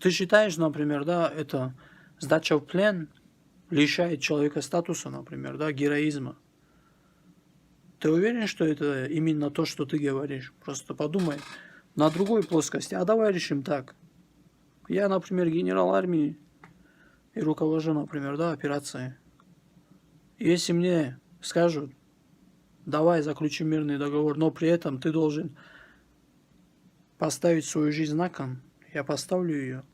Ты считаешь, например, да, это сдача в плен лишает человека статуса, например, да, героизма. Ты уверен, что это именно то, что ты говоришь? Просто подумай на другой плоскости. А давай решим так. Я, например, генерал армии и руковожу, например, да, операцией. Если мне скажут, давай заключим мирный договор, но при этом ты должен поставить свою жизнь знаком, я поставлю ее.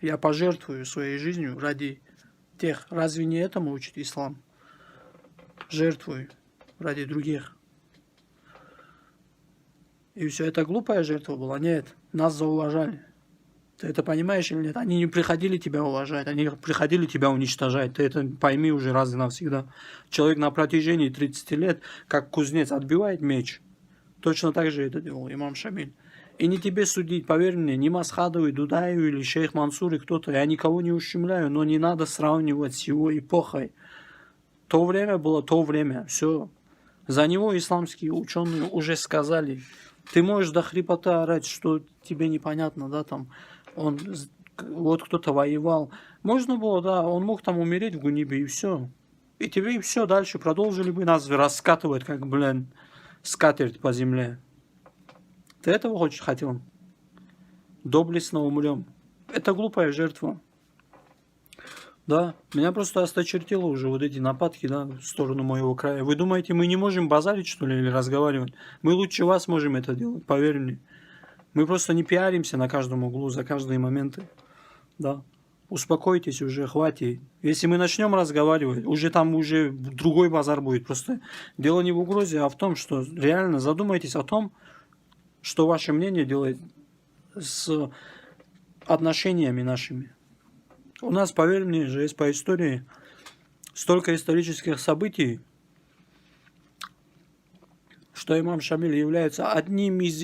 Я пожертвую своей жизнью ради тех. Разве не этому учит ислам? Жертвую ради других. И все, это глупая жертва была? Нет, нас зауважали. Ты это понимаешь или нет? Они не приходили тебя уважать, они приходили тебя уничтожать. Ты это пойми уже раз и навсегда. Человек на протяжении 30 лет, как кузнец, отбивает меч. Точно так же это делал имам Шамиль. И не тебе судить, поверь мне, ни Масхадовый, Дудаеву или шейх Мансур и кто-то. Я никого не ущемляю, но не надо сравнивать с его эпохой. То время было то время, все. За него исламские ученые уже сказали. Ты можешь до хрипоты орать, что тебе непонятно, да, там, вот кто-то воевал. Можно было, да, он мог там умереть в Гунибе, и все. И тебе и все, дальше продолжили бы нас раскатывать, как, скатерть по земле. Ты этого хотел? Доблестно умрем. Это глупая жертва. Да, меня просто осточертело уже вот эти нападки, да, в сторону моего края. Вы думаете, мы не можем базарить, что ли, или разговаривать? Мы лучше вас можем это делать, поверь мне. Мы просто не пиаримся на каждом углу, за каждые моменты. Да. Успокойтесь уже, хватит. Если мы начнем разговаривать, уже другой базар будет. Просто дело не в угрозе, а в том, что реально задумайтесь о том, что ваше мнение делает с отношениями нашими. У нас, поверь мне, же есть по истории столько исторических событий, что имам Шамиль является одним из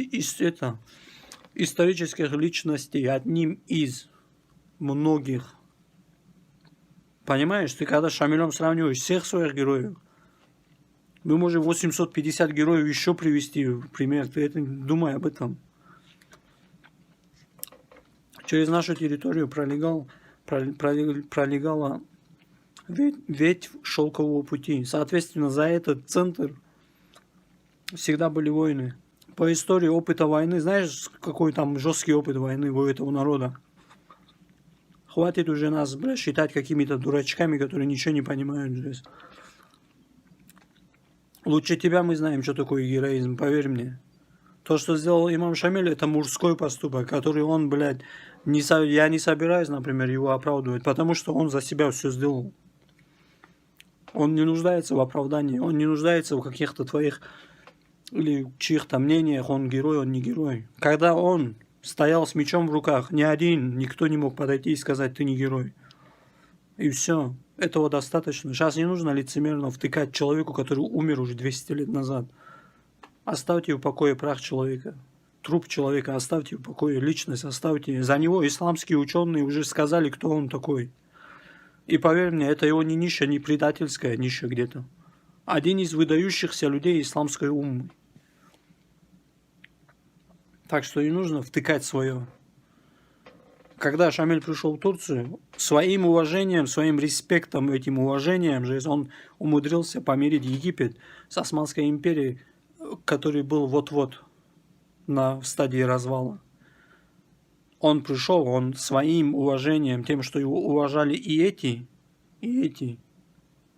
исторических личностей, одним из многих. Понимаешь, ты когда с Шамилем сравниваешь всех своих героев, мы можем 850 героев еще привести в пример. Ты это думай об этом. Через нашу территорию пролегала ветвь шелкового пути. Соответственно, за этот центр всегда были войны. По истории опыта войны, знаешь, какой там жесткий опыт войны у этого народа? Хватит уже нас, считать какими-то дурачками, которые ничего не понимают здесь. Лучше тебя мы знаем, что такое героизм, поверь мне. То, что сделал имам Шамиль, это мужской поступок, который он, я не собираюсь, например, его оправдывать, потому что он за себя все сделал. Он не нуждается в оправдании, он не нуждается в каких-то твоих или чьих-то мнениях, он герой, он не герой. Когда он стоял с мечом в руках, никто не мог подойти и сказать, ты не герой. И все, этого достаточно. Сейчас не нужно лицемерно втыкать человеку, который умер уже 200 лет назад. Оставьте в покое прах человека, труп человека, оставьте в покое личность, оставьте. За него исламские ученые уже сказали, кто он такой. И поверь мне, это его не ниша, не предательская ниша где-то. Один из выдающихся людей исламской уммы. Так что не нужно втыкать свое. Когда Шамиль пришел в Турцию, своим уважением, своим респектом, этим уважением же он умудрился помирить Египет с Османской империей, который был вот-вот в стадии развала. Он пришел, он своим уважением, тем, что его уважали и эти,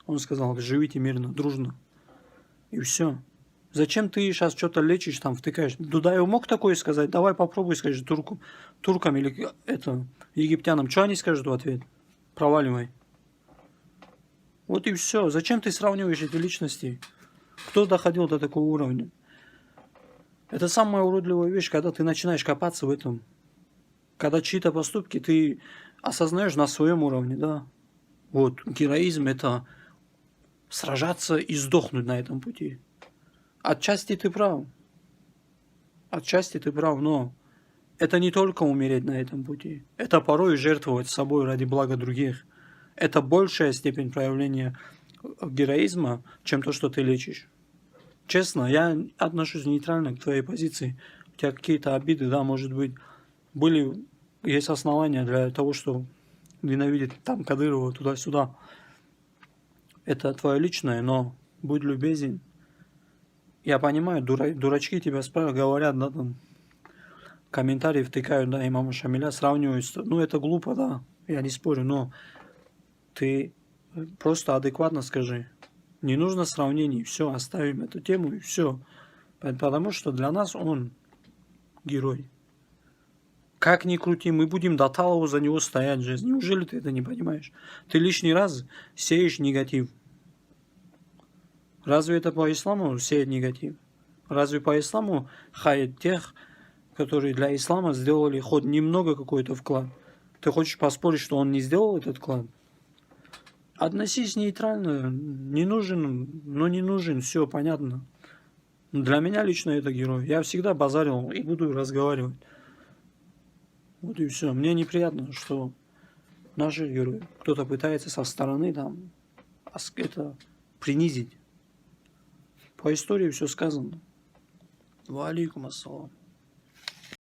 он сказал, живите мирно, дружно. И все. Зачем ты сейчас что-то лечишь, там втыкаешь? Дудаев мог такое сказать? Давай попробуй, скажи туркам или египтянам. Что они скажут в ответ? Проваливай. Вот и все. Зачем ты сравниваешь эти личности? Кто доходил до такого уровня? Это самая уродливая вещь, когда ты начинаешь копаться в этом. Когда чьи-то поступки ты осознаешь на своем уровне, да. Вот, героизм – это сражаться и сдохнуть на этом пути. Отчасти ты прав, но это не только умереть на этом пути. Это порой жертвовать собой ради блага других. Это большая степень проявления героизма, чем то, что ты лечишь. Честно, я отношусь нейтрально к твоей позиции. тебя какие-то обиды, да, может быть, есть основания для того, что ненавидеть там Кадырова туда-сюда. Это твое личное, но будь любезен. Я понимаю, дурачки тебя говорят, да, там, комментарии втыкают, да, имама Шамиля, сравнивают. Ну, это глупо, да, я не спорю, но ты просто адекватно скажи. Не нужно сравнений, все, оставим эту тему и все. Потому что для нас он герой. Как ни крути, мы будем до талого за него стоять же. Неужели ты это не понимаешь? Ты лишний раз сеешь негатив. Разве это по исламу сеять негатив? Разве по исламу хаять тех, которые для ислама сделали хоть немного какой-то вклад? Ты хочешь поспорить, что он не сделал этот вклад? Относись нейтрально. Не нужен, но не нужен. Все понятно. Для меня лично это герой. Я всегда базарил и буду разговаривать. Вот и все. Мне неприятно, что наши герои, кто-то пытается со стороны там это принизить. По истории все сказано. Ва алейкум ассалам.